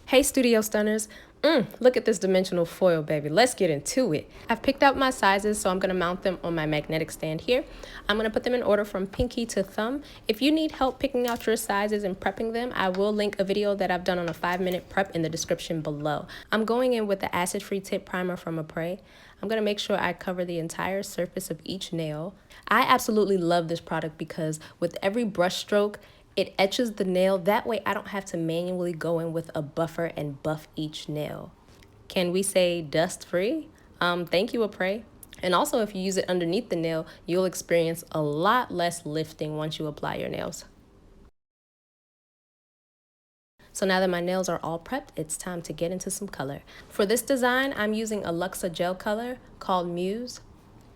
Hey Studio Stunners, look at this dimensional foil, baby. Let's get into it. I've picked out my sizes, so I'm going to mount them on my magnetic stand here. I'm going to put them in order from pinky to thumb. If you need help picking out your sizes and prepping them, I will link a video that I've done on a 5-minute prep in the description below. I'm going in with the acid-free tip primer from Apres. I'm going to make sure I cover the entire surface of each nail. I absolutely love this product because with every brush stroke, it etches the nail. That way I don't have to manually go in with a buffer and buff each nail. Can we say dust free? Thank you, Apres. And also if you use it underneath the nail, you'll experience a lot less lifting once you apply your nails. So now that my nails are all prepped, it's time to get into some color. For this design, I'm using a Luxa gel color called Muse.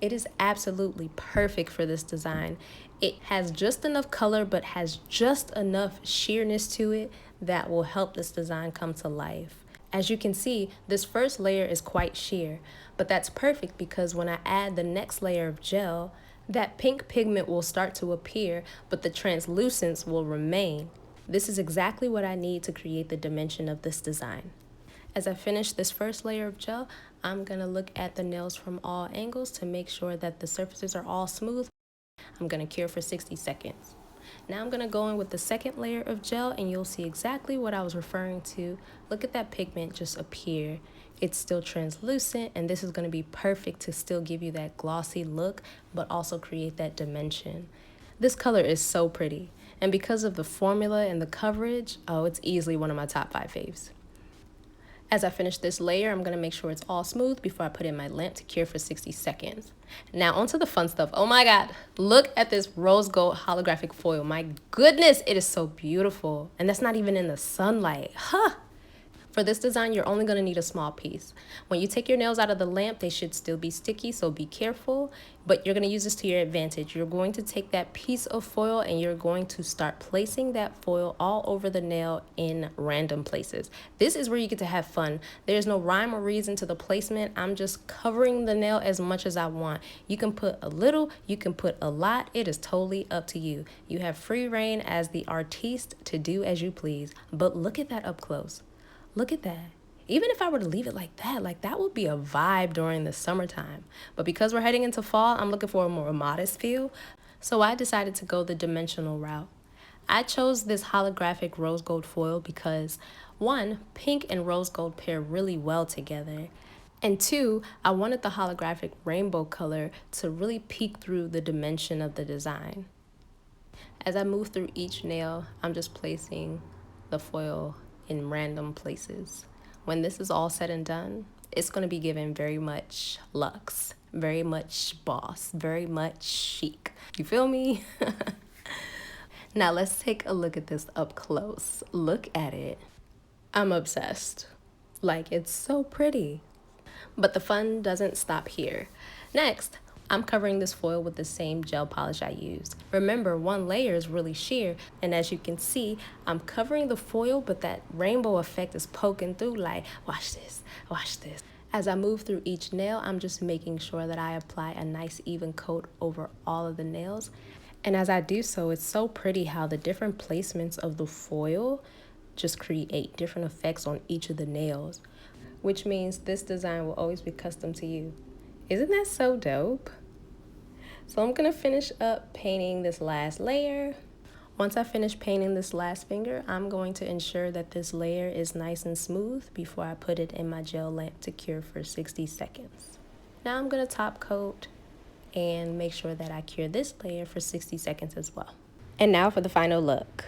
It is absolutely perfect for this design. It has just enough color, but has just enough sheerness to it that will help this design come to life. As you can see, this first layer is quite sheer, but that's perfect because when I add the next layer of gel, that pink pigment will start to appear, but the translucence will remain. This is exactly what I need to create the dimension of this design. As I finish this first layer of gel, I'm going to look at the nails from all angles to make sure that the surfaces are all smooth. I'm going to cure for 60 seconds. Now I'm going to go in with the second layer of gel and you'll see exactly what I was referring to. Look at that pigment just appear. It's still translucent and this is going to be perfect to still give you that glossy look, but also create that dimension. This color is so pretty. And because of the formula and the coverage, it's easily one of my top 5 faves. As I finish this layer, I'm going to make sure it's all smooth before I put in my lamp to cure for 60 seconds. Now onto the fun stuff. Oh my God, look at this rose gold holographic foil. My goodness, it is so beautiful. And that's not even in the sunlight. For this design, you're only going to need a small piece. When you take your nails out of the lamp, they should still be sticky, so be careful. But you're going to use this to your advantage. You're going to take that piece of foil and you're going to start placing that foil all over the nail in random places. This is where you get to have fun. There's no rhyme or reason to the placement. I'm just covering the nail as much as I want. You can put a little, you can put a lot. It is totally up to you. You have free reign as the artiste to do as you please. But look at that up close. Look at that. Even if I were to leave it like that would be a vibe during the summertime. But because we're heading into fall, I'm looking for a more modest feel. So I decided to go the dimensional route. I chose this holographic rose gold foil because 1, pink and rose gold pair really well together. And 2, I wanted the holographic rainbow color to really peek through the dimension of the design. As I move through each nail, I'm just placing the foil in random places. When this is all said and done, it's going to be given very much luxe, very much boss, very much chic. You feel me? Now let's take a look at this up close. Look at it. I'm obsessed. Like, it's so pretty. But the fun doesn't stop here. Next, I'm covering this foil with the same gel polish I used. Remember, one layer is really sheer, and as you can see, I'm covering the foil, but that rainbow effect is poking through like, watch this, watch this. As I move through each nail, I'm just making sure that I apply a nice even coat over all of the nails. And as I do so, it's so pretty how the different placements of the foil just create different effects on each of the nails, which means this design will always be custom to you. Isn't that so dope? So I'm going to finish up painting this last layer. Once I finish painting this last finger, I'm going to ensure that this layer is nice and smooth before I put it in my gel lamp to cure for 60 seconds. Now I'm going to top coat and make sure that I cure this layer for 60 seconds as well. And now for the final look.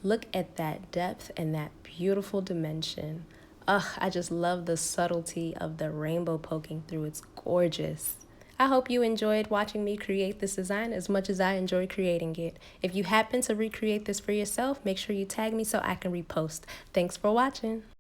Look at that depth and that beautiful dimension. I just love the subtlety of the rainbow poking through. It's gorgeous. I hope you enjoyed watching me create this design as much as I enjoyed creating it. If you happen to recreate this for yourself, make sure you tag me so I can repost. Thanks for watching.